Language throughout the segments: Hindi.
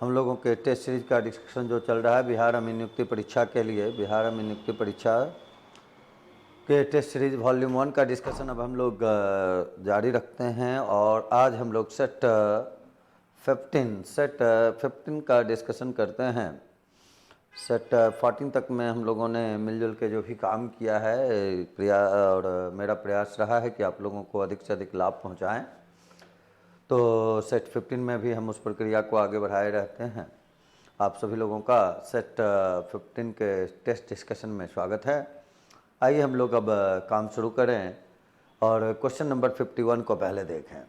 हम लोगों के टेस्ट सीरीज का डिस्कशन जो चल रहा है बिहार अमीन नियुक्ति परीक्षा के लिए, बिहार अमीन नियुक्ति परीक्षा के टेस्ट सीरीज वॉल्यूम 1 का डिस्कशन अब हम लोग जारी रखते हैं। और आज हम लोग सेट 15 का डिस्कशन करते हैं। सेट 14 तक में हम लोगों ने मिलजुल के जो भी काम किया है और मेरा प्रयास रहा है कि आप लोगों को अधिक से अधिक लाभ पहुंचाएं। तो सेट 15 में भी हम उस प्रक्रिया को आगे बढ़ाए रहते हैं। आप सभी लोगों का सेट 15 के टेस्ट डिस्कशन में स्वागत है। आइए हम लोग अब काम शुरू करें और क्वेश्चन नंबर 51 को पहले देखें।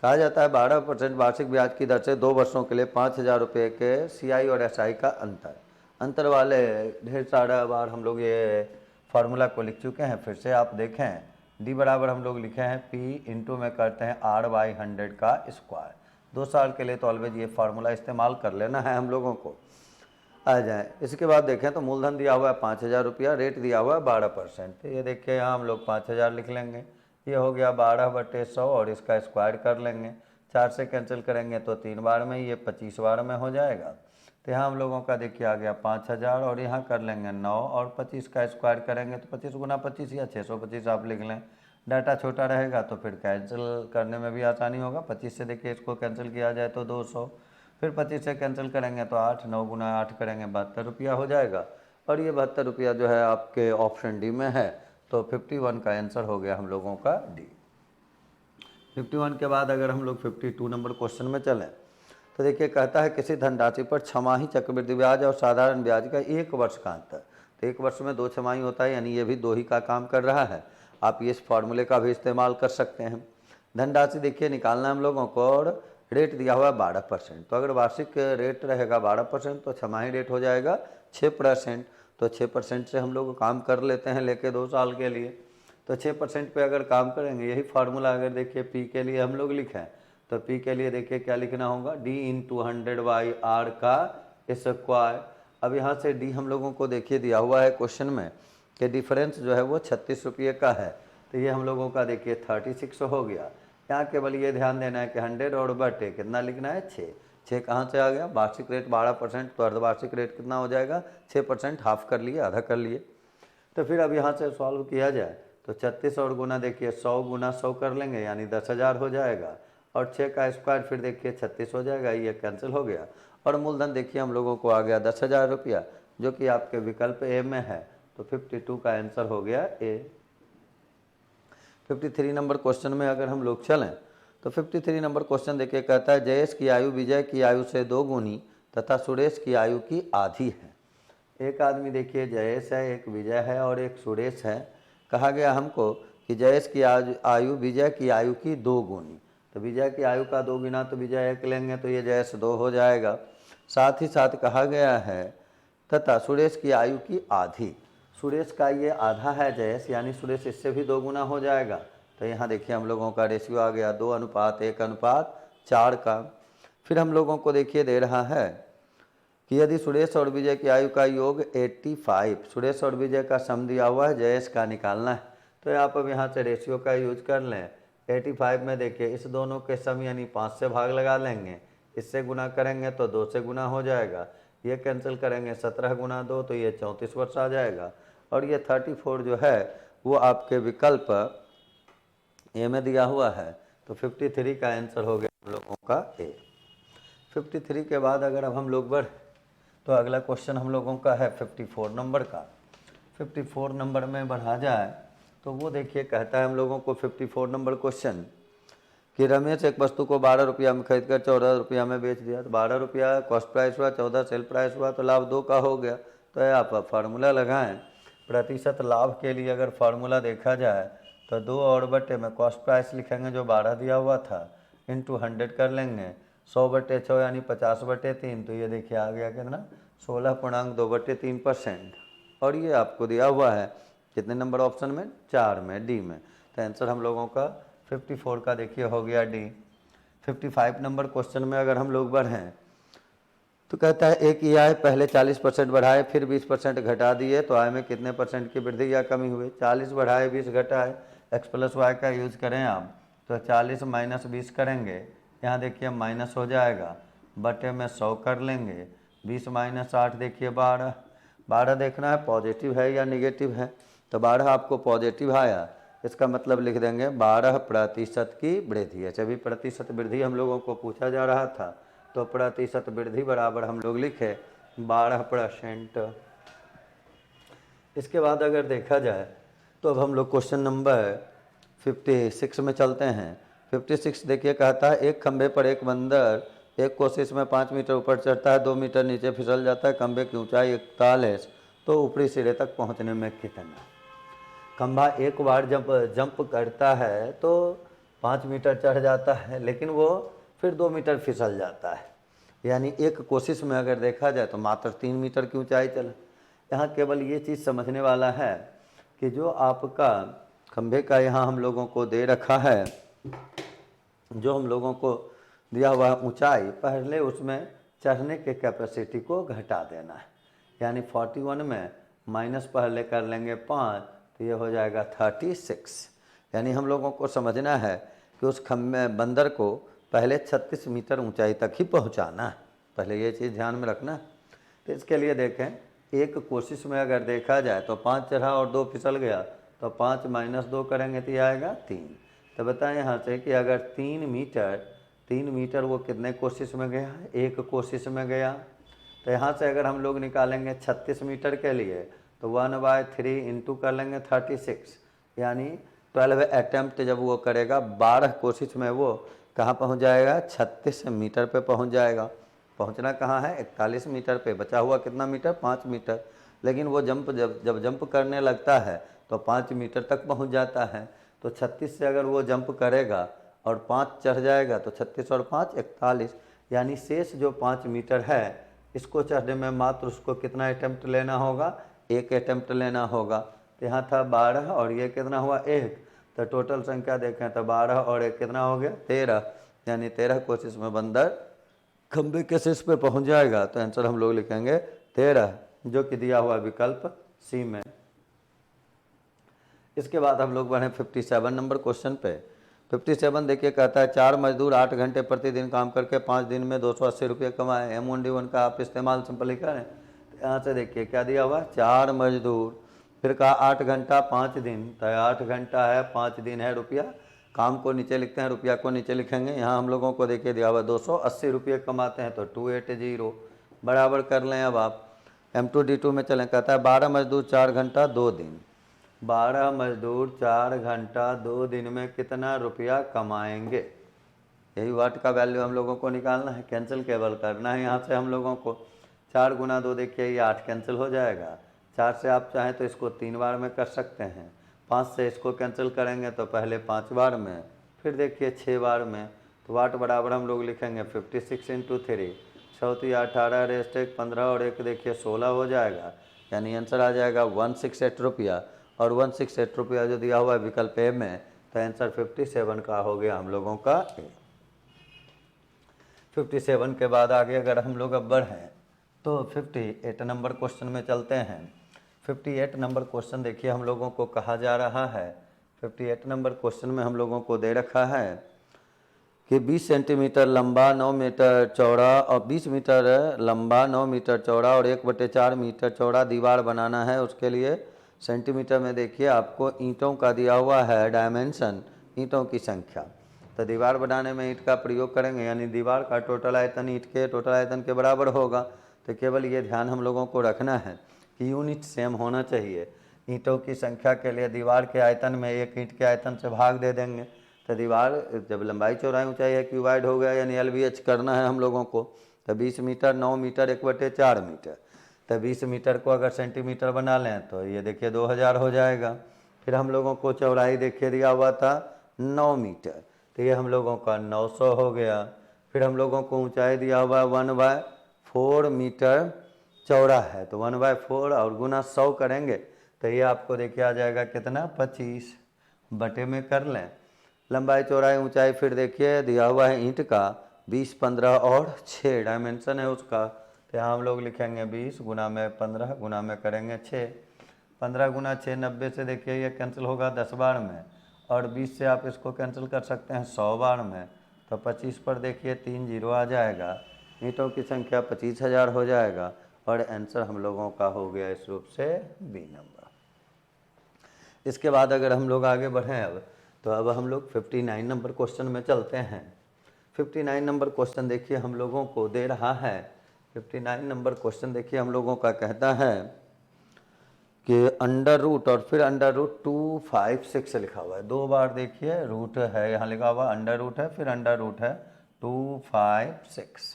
कहा जाता है 12% वार्षिक ब्याज की दर से 2 वर्षों के लिए 5,000 रुपये के CI और SI का अंतर वाले ढेर सारा बार हम लोग ये फार्मूला को लिख चुके हैं। फिर से आप देखें, D बराबर हम लोग लिखे हैं P इंटू में करते हैं R/100 का स्क्वायर। 2 साल के लिए तो ऑलवेज ये फार्मूला इस्तेमाल कर लेना है हम लोगों को। आ जाए इसके बाद देखें तो मूलधन दिया हुआ है 5,000 रुपया, रेट दिया हुआ है 12%। तो ये देखिए यहाँ हम लोग 5,000 लिख लेंगे। ये हो गया 12/100 और इसका स्क्वायर कर लेंगे। 4 से कैंसिल करेंगे तो 3 बार में, ये 25 बार में हो जाएगा। तो यहाँ हम लोगों का देखिए आ गया 5,000 और यहाँ कर लेंगे 9 और 25 का स्क्वायर करेंगे तो 25 गुना 25 या 625 आप लिख लें। डाटा छोटा रहेगा तो फिर कैंसिल करने में भी आसानी होगा। 25 से देखिए इसको कैंसिल किया जाए तो 200, फिर 25 से कैंसिल करेंगे तो 8, 9 गुना 8 करेंगे 72 रुपया हो जाएगा। और ये 72 रुपया जो है आपके ऑप्शन डी में है। तो 51 का आंसर हो गया हम लोगों का डी। 51 के बाद अगर हम लोग 52 नंबर क्वेश्चन में चलें तो देखिए कहता है किसी धनराशि पर छमाही चक्रवृद्धि ब्याज और साधारण ब्याज का 1 वर्ष का अंतर। तो 1 वर्ष में 2 छमाही होता है, यानी ये भी 2 ही का काम कर रहा है। आप ये इस फॉर्मूले का भी इस्तेमाल कर सकते हैं। धनराशि देखिए निकालना हम लोगों को और रेट दिया हुआ है 12%। तो अगर वार्षिक रेट रहेगा 12% तो छमाही रेट हो जाएगा 6%। तो 6% से हम लोग काम कर लेते हैं लेके 2 साल के लिए। तो 6% पे अगर काम करेंगे, यही फार्मूला अगर देखिए पी के लिए हम लोग लिखें तो पी के लिए देखिए क्या लिखना होगा, D इंटू 100/R का स्क्वायर। अब यहाँ से D हम लोगों को देखिए दिया हुआ है क्वेश्चन में कि डिफरेंस जो है वो 36 रुपये का है। तो ये हम लोगों का देखिए 36 हो गया। यहाँ केवल ये ध्यान देना है कि 100 और बटे कितना लिखना है 6। 6 कहाँ से आ गया, वार्षिक रेट 12%, तो अर्धवार्षिक रेट कितना हो जाएगा 6%, हाफ कर लिए, आधा कर लिए। तो फिर अब यहाँ से सॉल्व किया जाए तो 36 और गुना देखिए 100 गुना 100 कर लेंगे यानी 10,000 हो जाएगा। और 6 का स्क्वायर फिर देखिए 36 हो जाएगा, ये कैंसिल हो गया। और मूलधन देखिए हम लोगों को आ गया 10,000 रुपया, जो कि आपके विकल्प ए में है। तो 52 का आंसर हो गया ए। 53 नंबर क्वेश्चन में अगर हम लोग चलें तो 53 नंबर क्वेश्चन देखिए कहता है जयेश की आयु विजय की आयु से 2 गुनी तथा सुरेश की आयु की आधी है। एक आदमी देखिए जयेश है, एक विजय है और एक सुरेश है। कहा गया हमको कि जयेश की आयु विजय की आयु की 2 गुनी। तो विजय की आयु का 2 गुना तो विजय 1 लेंगे तो ये जयेश 2 हो जाएगा। साथ ही साथ कहा गया है तथा सुरेश की आयु की आधी। सुरेश का ये आधा है जयेश, यानी सुरेश इससे भी 2 गुना हो जाएगा। तो यहाँ देखिए हम लोगों का रेशियो आ गया 2:1:4 का। फिर हम लोगों को देखिए दे रहा है कि यदि सुरेश और विजय की आयु का योग 85, सुरेश और विजय का सम दिया हुआ है, जयेश का निकालना है। तो आप अब यहाँ से रेशियो का यूज कर लें। 85 में देखिए इस दोनों के सम यानी 5 से भाग लगा लेंगे, इससे गुना करेंगे तो 2 से गुना हो जाएगा। ये कैंसिल करेंगे 17 गुना 2 तो ये 34 वर्ष आ जाएगा। और ये 34 जो है वो आपके विकल्प ए में दिया हुआ है। तो 53 का आंसर हो गया हम लोगों का ए। 53 के बाद अगर अब हम लोग बढ़ तो अगला क्वेश्चन हम लोगों का है 54 नंबर का। 54 नंबर में बढ़ा जाए तो वो देखिए कहता है हम लोगों को 54 नंबर क्वेश्चन कि रमेश एक वस्तु को 12 रुपया में खरीद कर 14 रुपया में बेच दिया। तो 12 रुपया कॉस्ट प्राइस हुआ, 14 सेल प्राइस हुआ, तो लाभ 2 का हो गया। तो आप फार्मूला लगाएं। प्रतिशत लाभ के लिए अगर फार्मूला देखा जाए तो 2 और बटे में कॉस्ट प्राइस लिखेंगे जो 12 दिया हुआ था, इंटू 100 कर लेंगे। 100/6 यानी 50/3। तो ये देखिए आ गया कितना 16.2/3%। और ये आपको दिया हुआ है कितने नंबर ऑप्शन में, 4 में, डी में। तो आंसर हम लोगों का 54 का देखिए हो गया डी। 55 नंबर क्वेश्चन में अगर हम लोग बढ़ें तो कहता है एक ही आय पहले 40% बढ़ाए फिर 20% घटा दिए तो आय में कितने परसेंट की वृद्धि या कमी हुई। 40 बढ़ाए 20 घटाए, एक्स प्लस वाई का यूज करें आप तो 40 माइनस 20 करेंगे, यहाँ देखिए माइनस हो जाएगा। बटे में 100 कर लेंगे। 20 माइनस 8 देखिए 12। 12 देखना है पॉजिटिव है या निगेटिव है, तो 12 आपको पॉजिटिव आया, इसका मतलब लिख देंगे 12% की वृद्धि है। जब भी प्रतिशत वृद्धि हम लोगों को पूछा जा रहा था तो प्रतिशत वृद्धि बराबर हम लोग लिखे 12%। इसके बाद अगर देखा जाए तो अब हम लोग क्वेश्चन नंबर 56 में चलते हैं। 56 देखिए कहता है एक खंभे पर एक बंदर एक कोशिश में 5 मीटर ऊपर चढ़ता है, 2 मीटर नीचे फिसल जाता है। खंभे की ऊंचाई 41, तो ऊपरी सिरे तक पहुंचने में कितना? खंभा एक बार जब जंप करता है तो 5 मीटर चढ़ जाता है, लेकिन वो फिर 2 मीटर फिसल जाता है, यानी एक कोशिश में अगर देखा जाए तो मात्र 3 मीटर की ऊंचाई चला। यहाँ केवल ये चीज़ समझने वाला है कि जो आपका खंभे का यहाँ हम लोगों को दे रखा है, जो हम लोगों को दिया हुआ ऊंचाई, पहले उसमें चढ़ने के कैपेसिटी को घटा देना है। यानी 41 में माइनस पहले कर लेंगे 5, तो ये हो जाएगा 36। यानी हम लोगों को समझना है कि उस खंभे बंदर को पहले 36 मीटर ऊंचाई तक ही पहुंचाना है, पहले ये चीज़ ध्यान में रखना। तो इसके लिए देखें, एक कोशिश में अगर देखा जाए तो 5 चढ़ा और 2 फिसल गया, तो 5 माइनस 2 करेंगे तो ये आएगा 3। तो बताएं यहाँ से कि अगर 3 मीटर वो कितने कोशिश में गया? एक कोशिश में गया। तो यहाँ से अगर हम लोग निकालेंगे 36 मीटर के लिए तो 1/3 इंटू कर लेंगे 36, यानी 12 अटैम्प्ट जब वो करेगा, 12 कोशिश में वो कहाँ पहुँच जाएगा? 36 मीटर पे पहुँच जाएगा। पहुँचना कहाँ है? 41 मीटर पे, बचा हुआ कितना मीटर? 5 मीटर। लेकिन वो जब जंप करने लगता है तो 5 मीटर तक पहुँच जाता है। तो 36 से अगर वो जंप करेगा और 5 चढ़ जाएगा तो 36 और 5 41, यानी शेष जो 5 मीटर है इसको चढ़ने में मात्र उसको कितना अटैम्प्ट लेना होगा? एक अटैम्प्ट लेना होगा। तो यहाँ था 12 और ये कितना हुआ? 1। तो टोटल संख्या देखें तो 12 और 1 कितना हो गया? 13, यानी 13 कोशिश में बंदर खंभे के शीर्ष पे पहुँच जाएगा। तो आंसर हम लोग लिखेंगे 13, जो कि दिया हुआ विकल्प सी में। इसके बाद हम लोग बढ़े 57 नंबर क्वेश्चन पे। 57 देखिए कहता है 4 मजदूर 8 घंटे प्रतिदिन काम करके 5 दिन में 280 रुपये कमाए। M1D1 का आप इस्तेमाल सिंपली करें। तो यहाँ से देखिए क्या दिया हुआ? 4 मजदूर, फिर कहा 8 घंटा 5 दिन, तो 8 घंटा है 5 दिन है रुपया। काम को नीचे लिखते हैं, रुपया को नीचे लिखेंगे। यहाँ हम लोगों को देखिए दिया हुआ 280 रुपये कमाते हैं, तो 280 बराबर कर लें। अब आप M2D2 में चलें। कहता है 12 मजदूर 4 घंटा 2 दिन, 12 मजदूर 4 घंटा 2 दिन में कितना रुपया कमाएंगे? यही वाट का वैल्यू हम लोगों को निकालना है, कैंसिल केवल करना है यहाँ से हम लोगों को। 4 गुना 2 देखिए ये 8 कैंसिल हो जाएगा। 4 से आप चाहें तो इसको 3 बार में कर सकते हैं। 5 से इसको कैंसिल करेंगे तो पहले 5 बार में, फिर देखिए 6 बार में। तो वाट बराबर हम लोग लिखेंगे 56 इंटू 3, 6 18 रेस्ट 1 15 और 1 देखिए 16 हो जाएगा। यानी आंसर आ जाएगा 168 रुपया। और 168 रुपया जो दिया हुआ है विकल्प ए में, तो आंसर 57 का हो गया हम लोगों का ए। 57 के बाद आगे अगर हम लोग अब बढ़ें तो 58 नंबर क्वेश्चन में चलते हैं। 58 नंबर क्वेश्चन देखिए हम लोगों को कहा जा रहा है। 58 नंबर क्वेश्चन में हम लोगों को दे रखा है कि 20 सेंटीमीटर लंबा 9 मीटर चौड़ा और 20 मीटर लंबा 9 मीटर चौड़ा और 1/4 मीटर चौड़ा दीवार बनाना है। उसके लिए सेंटीमीटर में देखिए आपको ईंटों का दिया हुआ है डायमेंशन, ईंटों की संख्या। तो दीवार बनाने में ईंट का प्रयोग करेंगे, यानी दीवार का टोटल आयतन ईंट के टोटल आयतन के बराबर होगा। तो केवल ये ध्यान हम लोगों को रखना है कि यूनिट सेम होना चाहिए। ईंटों की संख्या के लिए दीवार के आयतन में एक ईंट के आयतन से भाग दे देंगे। तो दीवार जब लंबाई चौड़ाई ऊंचाई है क्यूबाइड हो गया, यानी LVH करना है हम लोगों को। तो 20 मीटर 9 मीटर 1/4 मीटर, तो 20 मीटर को अगर सेंटीमीटर बना लें तो ये देखिए 2000 हो जाएगा। फिर हम लोगों को चौड़ाई देखिए दिया हुआ था 9 मीटर, तो ये हम लोगों का 900 हो गया। फिर हम लोगों को ऊंचाई दिया हुआ 1/4 मीटर चौड़ा है, तो 1/4 और गुना 100 करेंगे तो ये आपको देखिए आ जाएगा कितना? 25 बटे में कर लें। लंबाई चौड़ाई ऊंचाई फिर देखिए दिया हुआ है ईंट का 20 15 और 6 डायमेंशन है उसका। तो यहाँ हम लोग लिखेंगे 20 गुना में 15 गुना में करेंगे 6। 15 गुना 6 90 से देखिए ये कैंसिल होगा 10 बार में, और 20 से आप इसको कैंसिल कर सकते हैं 100 बार में। तो 25 पर देखिए 3 जीरो आ जाएगा, ईंटों की संख्या 25,000 हो जाएगा और आंसर हम लोगों का हो गया इस रूप से बी नंबर। इसके बाद अगर हम लोग आगे बढ़ें अब हम लोग 59 नंबर क्वेश्चन में चलते हैं। 59 नंबर क्वेश्चन देखिए हम लोगों को दे रहा है, 59 नंबर क्वेश्चन देखिए हम लोगों का कहता है कि अंडर रूट और फिर अंडर रूट 256 लिखा हुआ है, 2 बार देखिए रूट है यहाँ लिखा हुआ, अंडर रूट है फिर अंडर रूट है 256।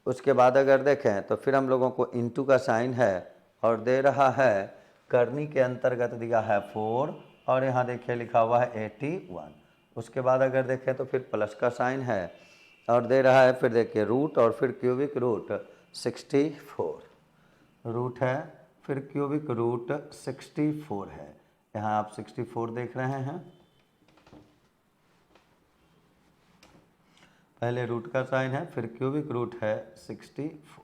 उसके बाद अगर देखें तो फिर हम लोगों को इंटू का साइन है और दे रहा है करनी के अंतर्गत दिया है 4 और यहाँ देखिए लिखा हुआ है 81। उसके बाद अगर देखें तो फिर प्लस का साइन है और दे रहा है फिर देखिए रूट और फिर क्यूबिक रूट 64, रूट है फिर क्यूबिक रूट 64 है, यहाँ आप 64 देख रहे हैं। पहले रूट का साइन है फिर क्यूबिक रूट है 64।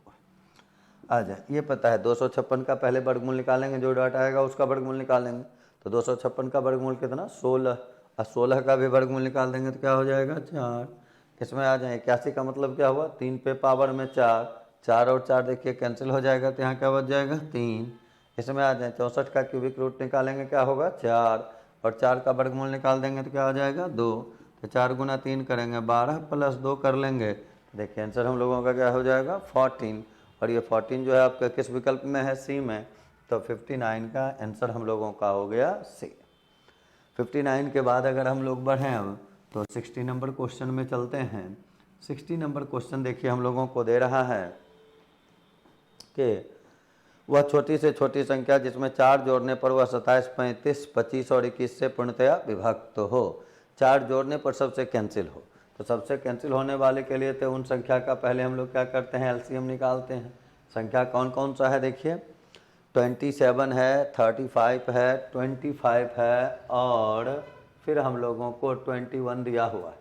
आ जाए, ये पता है 256 का पहले वर्गमूल निकालेंगे, जो डॉट आएगा उसका वर्गमूल निकालेंगे। तो 256 का वर्गमूल कितना 16 और 16 का भी वर्गमूल निकाल देंगे तो क्या हो जाएगा 4। इसमें आ जाए 81 का मतलब क्या हुआ 3 पे पावर में 4, 4 और 4 देखिए कैंसिल हो जाएगा तो यहाँ क्या बच जाएगा 3। इसमें आ जाए 64 का क्यूबिक रूट निकालेंगे क्या होगा 4 और 4 का वर्गमूल निकाल देंगे तो क्या हो जाएगा 2। तो 4 गुना 3 करेंगे 12 प्लस 2 कर लेंगे, देखिए आंसर हम लोगों का क्या हो जाएगा 14। और ये 14 जो है आपका किस विकल्प में है सी में, तो 59 का आंसर हम लोगों का हो गया सी। 59 के बाद अगर हम लोग बढ़ें अब तो 60 नंबर क्वेश्चन में चलते हैं। 60 नंबर क्वेश्चन देखिए हम लोगों को दे रहा है कि वह छोटी से छोटी संख्या जिसमें 4 जोड़ने पर वह 27, 35, 25 और 21 से पूर्णतया विभक्त हो, 4 जोड़ने पर सबसे कैंसिल हो। तो सबसे कैंसिल होने वाले के लिए तो उन संख्या का पहले हम लोग क्या करते हैं एलसीएम निकालते हैं। संख्या कौन कौन सा है देखिए 27 है, 35 है, 25 है और फिर हम लोगों को 21 दिया हुआ है।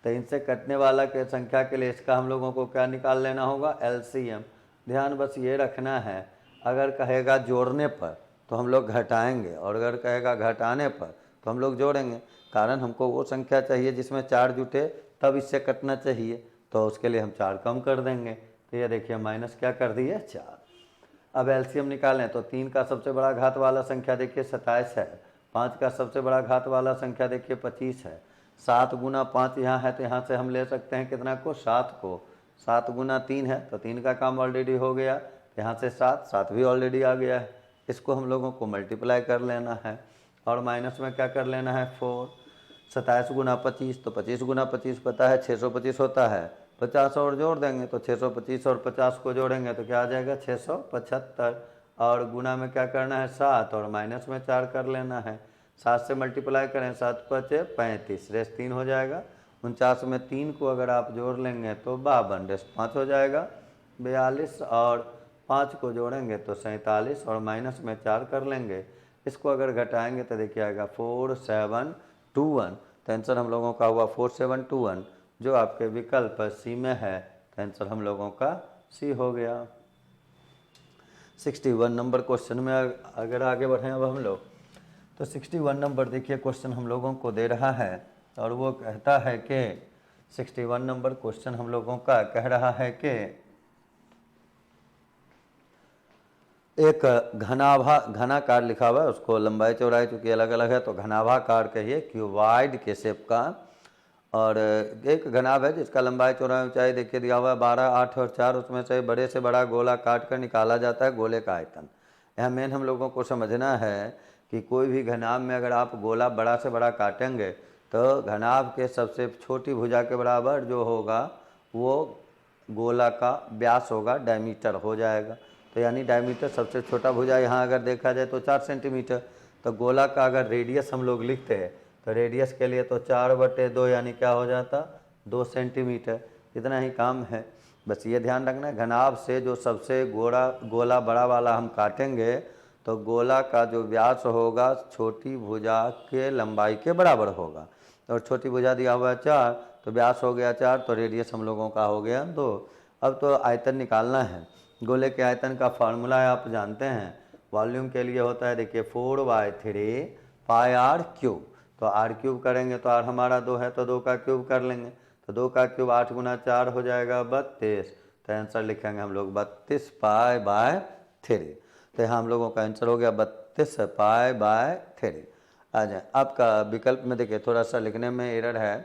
तो इनसे कटने वाला के संख्या के लिए इसका हम लोगों को क्या निकाल लेना होगा एलसीएम। ध्यान बस ये रखना है, अगर कहेगा जोड़ने पर तो हम लोग घटाएंगे और अगर कहेगा घटाने पर तो हम लोग जोड़ेंगे। कारण हमको वो संख्या चाहिए जिसमें 4 जुटे तब इससे कटना चाहिए, तो उसके लिए हम 4 कम कर देंगे। तो ये देखिए माइनस क्या कर दिए 4। अब एलसीएम निकालें तो 3 का सबसे बड़ा घात वाला संख्या देखिए 27 है, 5 का सबसे बड़ा घात वाला संख्या देखिए 25 है, 7 गुना 5 यहाँ है तो यहाँ से हम ले सकते हैं कितना को 7 को, 7 गुना 3 है तो 3 का काम ऑलरेडी हो गया, यहाँ से 7, 7 भी ऑलरेडी आ गया है। इसको हम लोगों को मल्टीप्लाई कर लेना है और माइनस में क्या कर लेना है 4। 27 गुना 25 तो 25 गुना 25 पता है 625 होता है, 50 और जोड़ देंगे तो 625 और 50 को जोड़ेंगे तो क्या आ जाएगा 675 और गुना में क्या करना है 7 और माइनस में 4 कर लेना है। 7 से मल्टीप्लाई करें 7 5 35 रेस 3 हो जाएगा, 49 में 3 को अगर आप जोड़ लेंगे तो 52 रेस 5 हो जाएगा 42 और 5 को जोड़ेंगे तो 47 और माइनस में 4 कर लेंगे। इसको अगर घटाएंगे तो देखिए आएगा 4721। तो आंसर हम लोगों का हुआ 4721 जो आपके विकल्प सी में है, तो आंसर हम लोगों का सी हो गया। 61 नंबर क्वेश्चन में अगर आगे बढ़ें अब हम लोग तो 61 नंबर देखिए क्वेश्चन हम लोगों को दे रहा है और वो कहता है कि 61 नंबर क्वेश्चन हम लोगों का कह रहा है कि एक घनाकार लिखा हुआ है, उसको लंबाई चौड़ाई चूँकि अलग अलग है तो घनाभाकार कहिए क्यूबाइड के शेप का, और एक घनाभ है जिसका लंबाई चौड़ाई ऊंचाई देखिए दिया हुआ है 12, 8 और 4, उसमें से बड़े से बड़ा गोला काट कर निकाला जाता है गोले का आयतन। यहाँ मेन हम लोगों को समझना है कि कोई भी घनाभ में अगर आप गोला बड़ा से बड़ा काटेंगे तो घनाभ के सबसे छोटी भुजा के बराबर जो होगा वो गोला का व्यास होगा, डायमीटर हो जाएगा। तो यानी डायमीटर सबसे छोटा भुजा यहाँ अगर देखा जाए तो 4 सेंटीमीटर, तो गोला का अगर रेडियस हम लोग लिखते हैं तो रेडियस के लिए तो 4/2 यानी क्या हो जाता 2 सेंटीमीटर। इतना ही काम है, बस ये ध्यान रखना है घनाभ से जो सबसे गोला बड़ा वाला हम काटेंगे तो गोला का जो व्यास होगा छोटी भुजा के लंबाई के बराबर होगा, और छोटी भुजा दिया हुआ है 4 तो व्यास हो गया 4 तो रेडियस हम लोगों का हो गया 2। अब तो आयतन निकालना है। गोले के आयतन का फार्मूला है आप जानते हैं, वॉल्यूम के लिए होता है देखिए 4/3 पाई आर क्यूब। तो आर क्यूब करेंगे तो आर हमारा 2 है तो 2 का क्यूब कर लेंगे, तो 2 का क्यूब 8 गुना 4 हो जाएगा 32, तो आंसर लिखेंगे हम लोग 32 पाई बाय 3। तो यहाँ हम लोगों का आंसर हो गया 32 पाई बाय 3। आ जाए आपका विकल्प में देखिए थोड़ा सा लिखने में एरर है।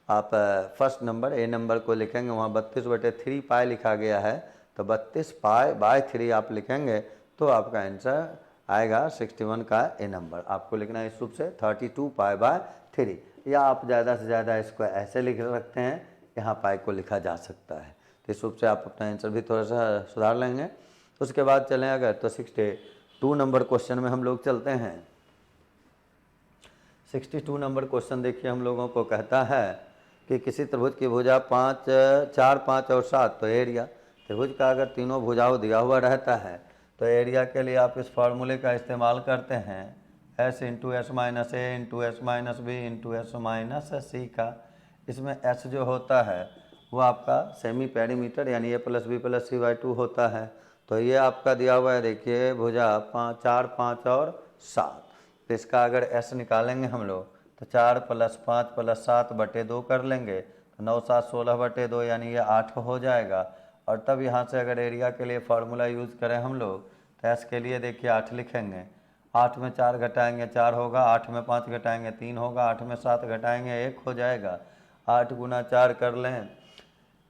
आप फर्स्ट नंबर ए नंबर को लिखेंगे, वहाँ 32/3 पाई लिखा गया है, तो 32 पाई बाय 3 आप लिखेंगे तो आपका आंसर आएगा 61 का ए नंबर। आपको लिखना है इस रूप से 32 पाई बाय 3, या आप ज़्यादा से ज़्यादा इसको ऐसे लिख सकते हैं, यहाँ पाई को लिखा जा सकता है। तो इस रूप से आप अपना आंसर भी थोड़ा सा सुधार लेंगे। उसके बाद चलें अगर तो 62 नंबर क्वेश्चन में हम लोग चलते हैं। 62 नंबर क्वेश्चन देखिए हम लोगों को कहता है कि किसी त्रिभुज की भुजा 5, 4, 5 और 7, तो एरिया त्रिभुज का अगर तीनों भुजाओं दिया हुआ रहता है तो एरिया के लिए आप इस फार्मूले का इस्तेमाल करते हैं S into S minus A into S minus B into S minus C का। इसमें S जो होता है वो आपका सेमी पेरीमीटर यानी a+b+c/2 होता है। तो ये आपका दिया हुआ है देखिए भुजा 4, 5 और 7। तो इसका अगर S निकालेंगे हम लोग तो 4 + 5 + 7/2 कर लेंगे, तो 9, 7, 16/2 यानी ये 8 हो जाएगा। और तब यहाँ से अगर एरिया के लिए फार्मूला यूज़ करें हम लोग तो S के लिए देखिए 8 लिखेंगे, 8 में 4 घटाएंगे 4 होगा, 8 में 5 घटाएंगे 3 होगा, 8 में 7 घटाएंगे 1 हो जाएगा। 8 × 4 कर लें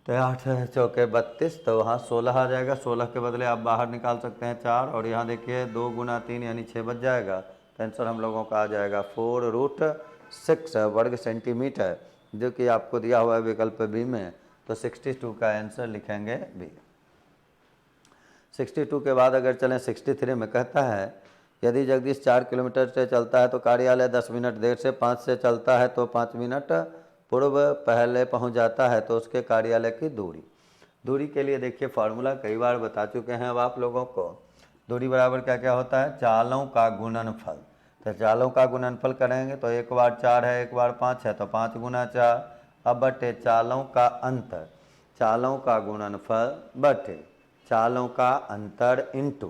तो 8 चौके 32, तो वहाँ 16 आ जाएगा। 16 के बदले आप बाहर निकाल सकते हैं 4, और यहाँ देखिए 2 × 3 यानी 6 बच जाएगा। तो आंसर हम लोगों का आ जाएगा 4√6 वर्ग सेंटीमीटर, जो कि आपको दिया हुआ है विकल्प बी में। तो 62 का आंसर लिखेंगे बी। 62 के बाद अगर चलें 63 में कहता है यदि जगदीश 4 किलोमीटर से चलता है तो कार्यालय 10 मिनट देर से, 5 से चलता है तो 5 मिनट पूर्व पहले पहुंच जाता है, तो उसके कार्यालय की दूरी के लिए देखिए फार्मूला कई बार बता चुके हैं अब आप लोगों को। दूरी बराबर क्या क्या होता है, चालों का गुणनफल। तो चालों का गुणनफल करेंगे तो एक बार 4 है एक बार 5 है, तो 5 × 4, अब बटे चालों का अंतर, चालों का गुणनफल बटे चालों का अंतर इंटू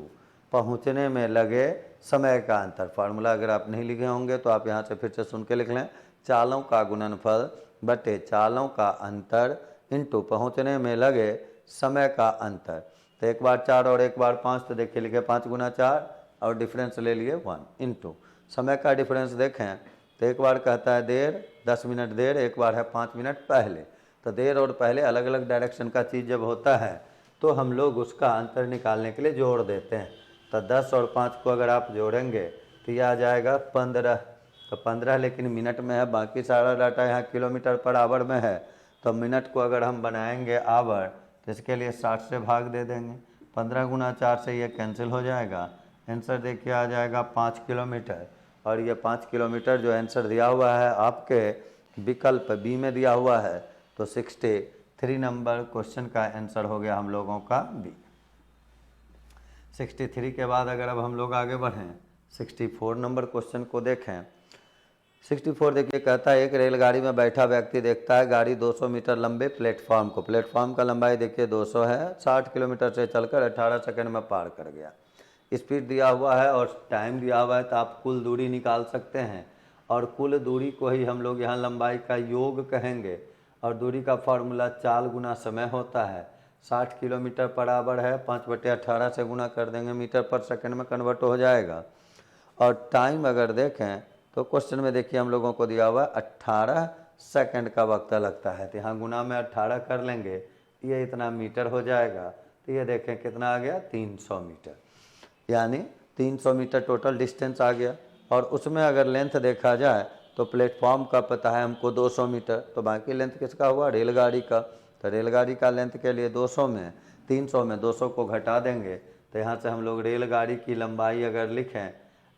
पहुँचने में लगे समय का अंतर। फार्मूला अगर आप नहीं लिखे होंगे तो आप यहाँ से फिर से सुन के लिख लें, चालों का गुणनफल बटे चालों का अंतर इंटू पहुँचने में लगे समय का अंतर। तो एक बार 4 और एक बार 5, तो देखिए लिखे 5 × 4 और डिफरेंस ले लिए 1 इंटू समय का डिफरेंस देखें तो एक बार कहता है देर 10 मिनट देर, एक बार है 5 मिनट पहले। तो देर और पहले अलग अलग डायरेक्शन का चीज़ जब होता है तो हम लोग उसका अंतर निकालने के लिए जोड़ देते हैं। तो 10 और 5 को अगर आप जोड़ेंगे तो यह आ जाएगा 15। तो 15 लेकिन मिनट में है, बाकी सारा डाटा यहाँ किलोमीटर पर आवर में है। तो मिनट को अगर हम बनाएंगे आवर तो इसके लिए 60 से भाग दे देंगे, 15 × 4 से ये कैंसिल हो जाएगा। आंसर देखिए आ जाएगा 5 किलोमीटर। और ये 5 किलोमीटर जो आंसर दिया हुआ है आपके विकल्प बी में दिया हुआ है, तो 63 नंबर क्वेश्चन का आंसर हो गया हम लोगों का बी। 63 के बाद अगर अब हम लोग आगे बढ़ें 64 नंबर क्वेश्चन को देखें। 64 देखिए कहता है एक रेलगाड़ी में बैठा व्यक्ति देखता है गाड़ी 200 मीटर लंबे प्लेटफॉर्म को, प्लेटफॉर्म का लंबाई देखिए 200 है, 60 किलोमीटर से चलकर 18 सेकंड में पार कर गया। स्पीड दिया हुआ है और टाइम दिया हुआ है, तो आप कुल दूरी निकाल सकते हैं, और कुल दूरी को ही हम लोग यहाँ लंबाई का योग कहेंगे। और दूरी का फार्मूला चाल गुना समय होता है। 60 किलोमीटर बराबर है 5/18 से गुना कर देंगे, मीटर पर सेकंड में कन्वर्ट हो जाएगा। और टाइम अगर देखें तो क्वेश्चन में देखिए हम लोगों को दिया हुआ 18 सेकंड का वक्त लगता है, तो यहाँ गुना में 18 कर लेंगे, ये इतना मीटर हो जाएगा। तो ये देखें कितना आ गया 300 मीटर, यानी 300 मीटर टोटल डिस्टेंस आ गया। और उसमें अगर लेंथ देखा जाए तो प्लेटफॉर्म का पता है हमको 200 मीटर, तो बाकी लेंथ किसका हुआ, रेलगाड़ी का। तो रेलगाड़ी का लेंथ के लिए 200 में 300 में 200 को घटा देंगे, तो यहाँ से हम लोग रेलगाड़ी की लंबाई अगर लिखें,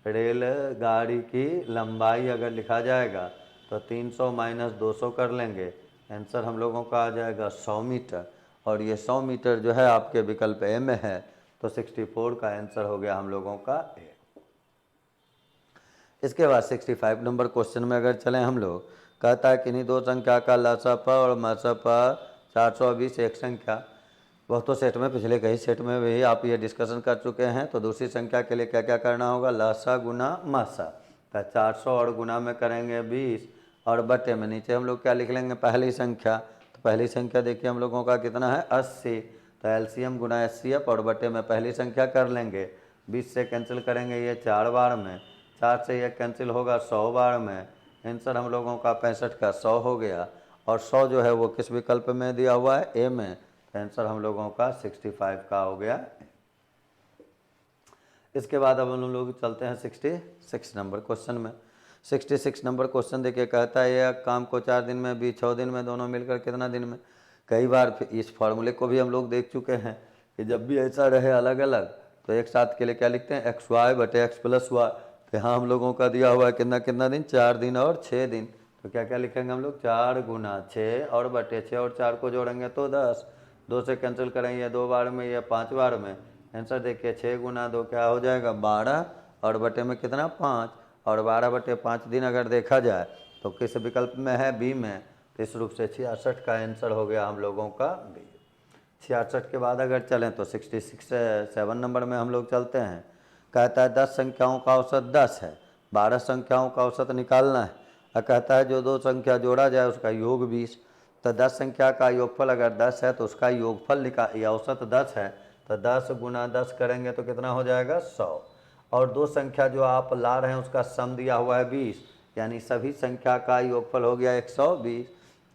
रेलगाड़ी की लंबाई अगर लिखा जाएगा तो 300 - 200 कर लेंगे, आंसर हम लोगों का आ जाएगा 100 मीटर। और ये 100 मीटर जो है आपके विकल्प ए में है, तो 64 का आंसर हो गया हम लोगों का ए। इसके बाद 65 नंबर क्वेश्चन में अगर चलें हम लोग, कहता है किन्हीं दो संख्या का लसप और मसप 420 एक संख्या। बहुतों सेट में पिछले कई सेट में भी आप ये डिस्कशन कर चुके हैं। तो दूसरी संख्या के लिए क्या क्या करना होगा, लसा गुना मसा। तो 400 और गुना में करेंगे 20 और बटे में नीचे हम लोग क्या लिख लेंगे, पहली संख्या। तो पहली संख्या देखिए हम लोगों का कितना है 80। तो एलसीएम गुना एचसीएफ और बटे में पहली संख्या कर लेंगे, 20 से कैंसिल करेंगे ये 4 बार में, 4 से ये कैंसिल होगा 100 बार में। आंसर हम लोगों का 65 का 100 हो गया। और 100 जो है वो किस विकल्प में दिया हुआ है, ए में, तो आंसर हम लोगों का 65 का हो गया। इसके बाद अब हम लोग चलते हैं 66 नंबर क्वेश्चन में। 66 नंबर क्वेश्चन देखिए, कहता है ये काम को 4 दिन में भी 6 दिन में, दोनों मिलकर कितना दिन में। कई बार इस फॉर्मूले को भी हम लोग देख चुके हैं कि जब भी ऐसा रहे अलग अलग तो एक साथ के लिए क्या लिखते हैं, एक्स वाई बटे एक्स प्लस वाई। तो यहाँ हम लोगों का दिया हुआ है कितना कितना दिन, 4 दिन और 6 दिन। तो क्या क्या लिखेंगे हम लोग, 4 गुना 6 और बटे 6 और 4 को जोड़ेंगे तो 10, 2 से कैंसिल करेंगे 2 बार में या 5 बार में। आंसर देखिए 6 गुना 2 क्या हो जाएगा 12 और बटे में कितना 5, और 12 बटे 5 दिन अगर देखा जाए तो किस विकल्प में है, बी में। तो इस रूप से 66 का आंसर हो गया हम लोगों का बी। 66 के बाद अगर चलें तो 67 नंबर में हम लोग चलते हैं। कहता है 10 संख्याओं का औसत 10 है, 12 संख्याओं का औसत निकालना है। और कहता है जो 2 संख्या जोड़ा जाए उसका योग 20। तो 10 संख्या का योगफल अगर 10 है तो उसका योगफल या औसत 10 है, तो 10 गुना 10 करेंगे तो कितना हो जाएगा 100। और 2 संख्या जो आप ला रहे हैं उसका सम दिया हुआ है 20, यानी सभी संख्या का योगफल हो गया 120।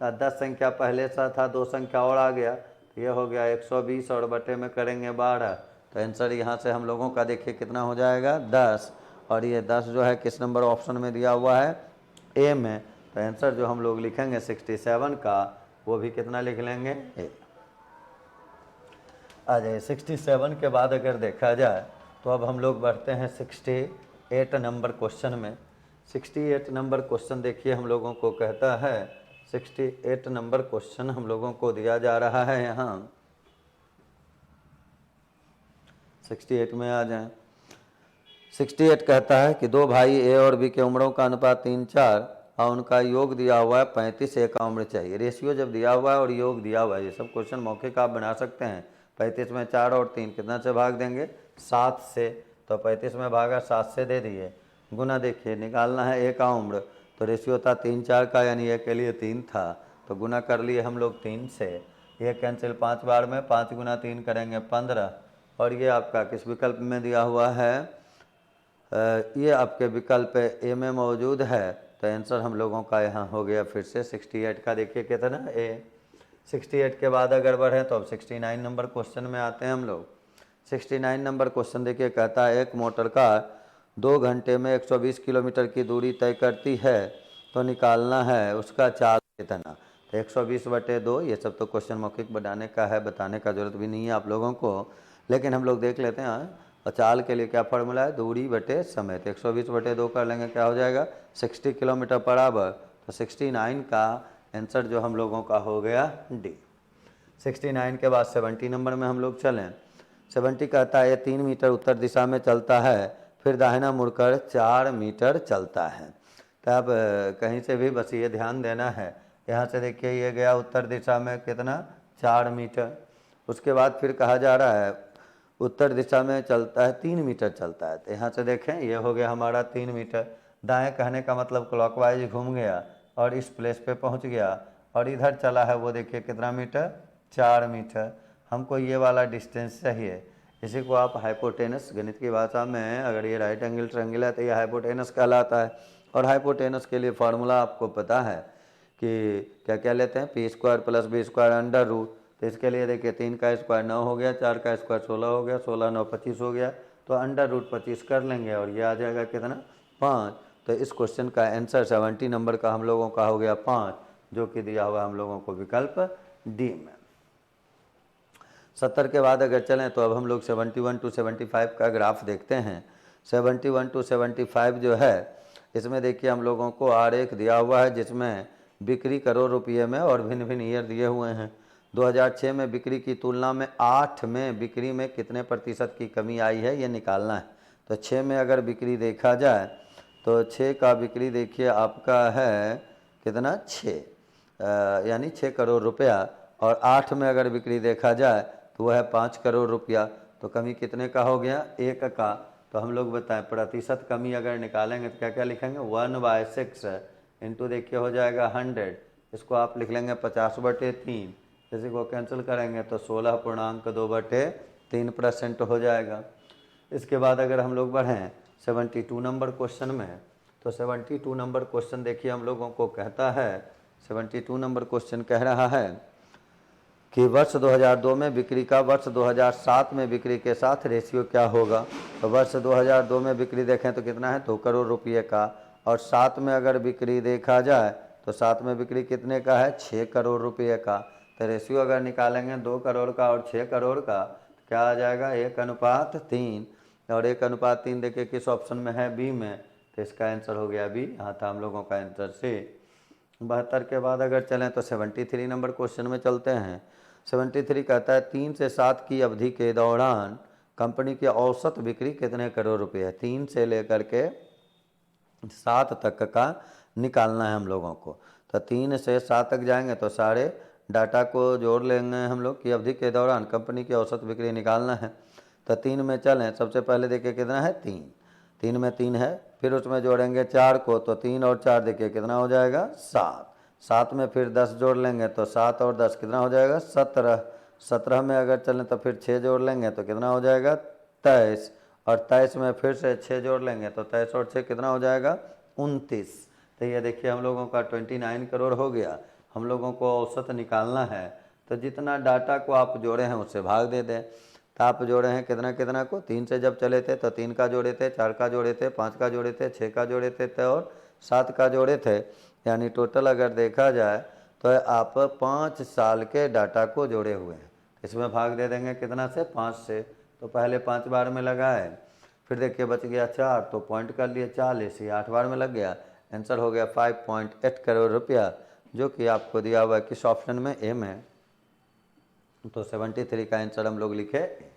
10 संख्या पहले सा था, 2 संख्या और आ गया, तो ये हो गया 120 और बटे में करेंगे 12। तो आंसर यहाँ से हम लोगों का देखिए कितना हो जाएगा 10। और ये 10 जो है किस नंबर ऑप्शन में दिया हुआ है, ए में। तो आंसर जो हम लोग लिखेंगे 67 का, वो भी कितना लिख लेंगे, ए। आ जाइए 67 के बाद अगर देखा जाए तो अब हम लोग बढ़ते हैं 68 नंबर क्वेश्चन में। 68 नंबर क्वेश्चन देखिए हम लोगों को कहता है, 68 नंबर क्वेश्चन हम लोगों को दिया जा रहा है यहाँ। 68 में आ जाएं। 68 कहता है कि 2 भाई ए और बी के उम्रों का अनुपात 3:4 और उनका योग दिया हुआ है 35, ए का उम्र चाहिए। रेशियो जब दिया हुआ है और योग दिया हुआ है, ये सब क्वेश्चन मौखिक आप बना सकते हैं। 35 में 4 और 3 कितना से भाग देंगे, 7 से। तो 35 में भागा 7 से दे दिए, गुना देखिए निकालना है ए का उम्र, तो रेशियो था 3:4 का, यानी ए के लिए 3 था, तो गुना कर लिए हम लोग 3 से। ये कैंसिल 5 बार में, 5 गुना 3 करेंगे 15। और ये आपका किस विकल्प में दिया हुआ है, ये आपके विकल्प ए में मौजूद है। तो आंसर हम लोगों का यहाँ हो गया फिर से 68 का, देखिए कितना ए। 68 के बाद अगर बढ़ें तो अब 69 नंबर क्वेश्चन में आते हैं हम लोग। 69 नंबर क्वेश्चन देखिए, कहता है एक मोटर कार 2 घंटे में 120 किलोमीटर की दूरी तय करती है, तो निकालना है उसका चाल कितना। तो 120/2, ये सब तो क्वेश्चन मौखिक बनाने का है, बताने का जरूरत भी नहीं है आप लोगों को, लेकिन हम लोग देख लेते हैं। और चाल के लिए क्या फॉर्मूला है, दूरी बटे समय। तो 120/2 कर लेंगे, क्या हो जाएगा 60 किलोमीटर पर आवर। तो 69 का आंसर जो हम लोगों का हो गया डी। 69 के बाद 70 नंबर में हम लोग चलें। 70 कहता है 3 मीटर उत्तर दिशा में चलता है, फिर दाहिना मुड़कर 4 मीटर चलता है। तो अब कहीं से भी बस ये ध्यान देना है, यहाँ से देखिए ये गया उत्तर दिशा में कितना 4 मीटर। उसके बाद फिर कहा जा रहा है उत्तर दिशा में चलता है 3 मीटर चलता है। तो यहाँ से देखें ये हो गया हमारा 3 मीटर। दाएं कहने का मतलब क्लॉकवाइज घूम गया और इस प्लेस पे पहुँच गया, और इधर चला है वो देखिए कितना मीटर, 4 मीटर। हमको ये वाला डिस्टेंस चाहिए, इसी को आप हाइपोटेनस, गणित की भाषा में अगर ये राइट एंगल ट्रायंगल है तो ये हाइपोटेनस कहलाता है। और हाइपोटेनस के लिए फार्मूला आपको पता है कि क्या क्या लेते हैं, P square plus B square under root. तो इसके लिए देखिए 3 का स्क्वायर 9 हो गया, 4 का स्क्वायर 16 हो गया, 16 9 25 हो गया, तो अंडर रूट 25 कर लेंगे और ये आ जाएगा कितना 5। तो इस क्वेश्चन का आंसर 70 नंबर का हम लोगों का हो गया 5, जो कि दिया हुआ हम लोगों को विकल्प डी में। 70 के बाद अगर चलें तो अब हम लोग 71 to 75 का ग्राफ देखते हैं। 71 to 75 जो है, इसमें देखिए हम लोगों को आरेख दिया हुआ है जिसमें बिक्री करोड़ रुपये में और भिन्न भिन्न ईयर दिए हुए हैं। 2006 में बिक्री की तुलना में 8 में बिक्री में कितने प्रतिशत की कमी आई है, ये निकालना है। तो 6 में अगर बिक्री देखा जाए तो 6 का बिक्री देखिए आपका है कितना 6, यानी 6 करोड़ रुपया, और 8 में अगर बिक्री देखा जाए तो वह है 5 करोड़ रुपया। तो कमी कितने का हो गया, 1 का। तो हम लोग बताएं प्रतिशत कमी अगर निकालेंगे तो क्या क्या लिखेंगे, 1/6 इंटू देखिए हो जाएगा 100, इसको आप लिख लेंगे 50/3, इसी को कैंसिल करेंगे तो 16.2/3% हो जाएगा। इसके बाद अगर हम लोग बढ़ें 72 नंबर क्वेश्चन में, तो 72 नंबर क्वेश्चन देखिए हम लोगों को कहता है, 72 नंबर क्वेश्चन कह रहा है कि वर्ष 2002 में बिक्री का वर्ष 2007 में बिक्री के साथ रेशियो क्या होगा। तो वर्ष 2002 में बिक्री देखें तो कितना है, 2 करोड़ रुपये का, और 7 में अगर बिक्री देखा जाए तो 7 में बिक्री कितने का है, 6 करोड़ रुपये का। तो रेशियो अगर निकालेंगे 2 करोड़ का और 6 करोड़ का, तो क्या आ जाएगा, 1:3। और 1:3 देखिए किस ऑप्शन में है, बी में, तो इसका आंसर हो गया बी। यहाँ था हम लोगों का आंसर सी। 72 के बाद अगर चलें तो 73 नंबर क्वेश्चन में चलते हैं। 73 कहता है 3 से 7 की अवधि के दौरान कंपनी की औसत बिक्री कितने करोड़ रुपए है। 3 से लेकर के 7 तक का निकालना है हम लोगों को। तो 3 से 7 तक जाएंगे तो सारे डाटा को जोड़ लेंगे हम लोग कि अवधि के दौरान कंपनी की औसत बिक्री निकालना है। तो 3 में चलें, सबसे पहले देखिए कितना है, 3। 3 में 3 है, फिर उसमें जोड़ेंगे 4 को, तो 3 और 4 देखिए कितना हो जाएगा, 7। 7 में फिर 10 जोड़ लेंगे तो 7 और 10 कितना हो जाएगा, 17। 17 में अगर चलें तो फिर 6 जोड़ लेंगे तो कितना हो जाएगा, 23। और 23 में फिर से 6 जोड़ लेंगे तो 23 और 6 कितना हो जाएगा, 29। तो ये देखिए हम लोगों का 29 करोड़ हो गया। हम लोगों को औसत निकालना है, तो जितना डाटा को आप जोड़े हैं उससे भाग दे दें। तो आप जोड़े हैं कितना कितना को, 3 से जब चले थे तो 3 का जोड़े थे, 4 का जोड़े थे, 5 का जोड़े थे, 6 का जोड़े थे और 7 का जोड़े थे। यानी टोटल अगर देखा जाए तो आप 5 साल के डाटा को जोड़े हुए हैं। इसमें भाग दे देंगे कितना से, 5 से। तो पहले 5 बार में लगाए, फिर देखिए बच गया 4, तो पॉइंट कर लिए 40, ये 8 बार में लग गया। आंसर हो गया 5.8 करोड़ रुपया, जो कि आपको दिया हुआ है किस ऑप्शन में, ए में। तो 73 का आंसर हम लोग लिखे।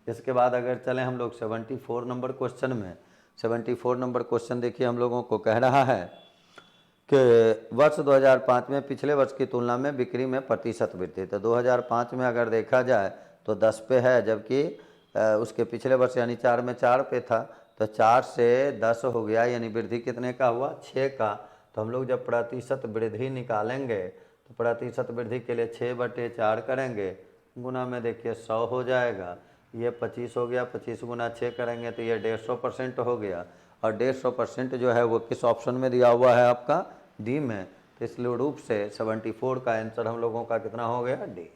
इसके बाद अगर चलें हम लोग 74 नंबर क्वेश्चन में। 74 नंबर क्वेश्चन देखिए हम लोगों को कह रहा है कि वर्ष 2005 में पिछले वर्ष की तुलना में बिक्री में प्रतिशत वृद्धि। तो 2005 में अगर देखा जाए तो 10 पे है, जबकि उसके पिछले वर्ष यानी 4 में 4 पे था। तो 4 से 10 हो गया, यानी वृद्धि कितने का हुआ, 6 का। तो हम लोग जब प्रतिशत वृद्धि निकालेंगे तो प्रतिशत वृद्धि के लिए 6/4 करेंगे, गुना में देखिए 100 हो जाएगा। ये 25 हो गया, 25 गुना 6 करेंगे तो ये 150% हो गया। और 150% जो है वो किस ऑप्शन में दिया हुआ है, आपका डी में। तो इसलिए रूप से 74 का आंसर हम लोगों का कितना हो गया, डी।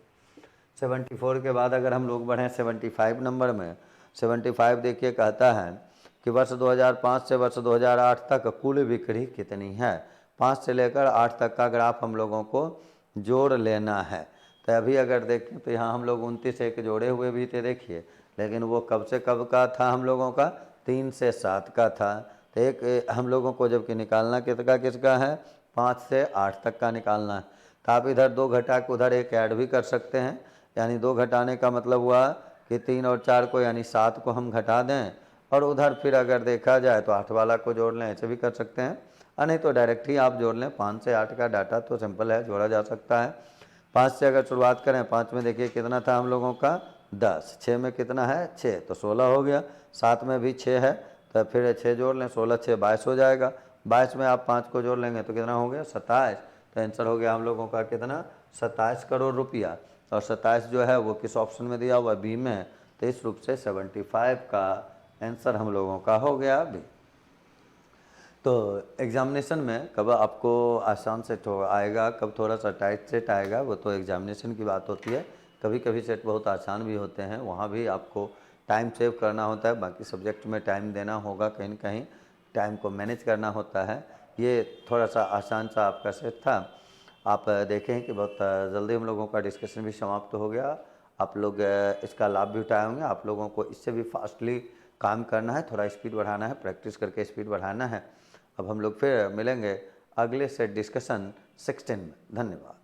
74 के बाद अगर हम लोग बढ़ें 75 नंबर में। 75 देखिए कहता है कि वर्ष 2005 से वर्ष 2008 तक कुल बिक्री कितनी है। 5 से लेकर 8 तक का ग्राफ हम लोगों को जोड़ लेना है। तो अभी अगर देखें तो यहाँ हम लोग 29 एक जोड़े हुए भी थे देखिए, लेकिन वो कब से कब का था हम लोगों का, 3 से 7 का था। तो एक हम लोगों को जबकि निकालना किसका है, 5 से 8 तक का निकालना है। तो आप इधर 2 घटा के उधर 1 ऐड भी कर सकते हैं। यानी 2 घटाने का मतलब हुआ कि 3 और 4 को यानी 7 को हम घटा दें, और उधर फिर अगर देखा जाए तो 8 वाला को जोड़ लें, ऐसे भी कर सकते हैं। और नहीं तो डायरेक्ट ही आप जोड़ लें। 5 से 8 का डाटा तो सिंपल है, जोड़ा जा सकता है। 5 से अगर शुरुआत करें, 5 में देखिए कितना था हम लोगों का, 10। 6 में कितना है, 6, तो 16 हो गया। 7 में भी 6 है, तो फिर 6 जोड़ लें, 16 6 22 हो जाएगा। 22 में आप 5 को जोड़ लेंगे तो कितना हो गया, 27। तो आंसर हो गया हम लोगों का कितना, 27 करोड़ रुपया। और 27 जो है वो किस ऑप्शन में दिया हुआ, बी में। तो इस रूप से 75 का आंसर हम लोगों का हो गया बी। तो एग्जामिनेशन में कब आपको आसान सेट हो आएगा, कब थोड़ा सा टाइट सेट आएगा, वो तो एग्जामिनेशन की बात होती है। कभी कभी सेट बहुत आसान भी होते हैं, वहाँ भी आपको टाइम सेव करना होता है। बाकी सब्जेक्ट में टाइम देना होगा, कहीं न कहीं टाइम को मैनेज करना होता है। ये थोड़ा सा आसान सा आपका सेट था। आप देखें कि बहुत जल्दी हम लोगों का डिस्कशन भी समाप्त हो गया। आप लोग इसका लाभ भी उठाए होंगे। आप लोगों को इससे भी फास्टली काम करना है, थोड़ा स्पीड बढ़ाना है, प्रैक्टिस करके स्पीड बढ़ाना है। अब हम लोग फिर मिलेंगे अगले सेट डिस्कशन 16 में। धन्यवाद।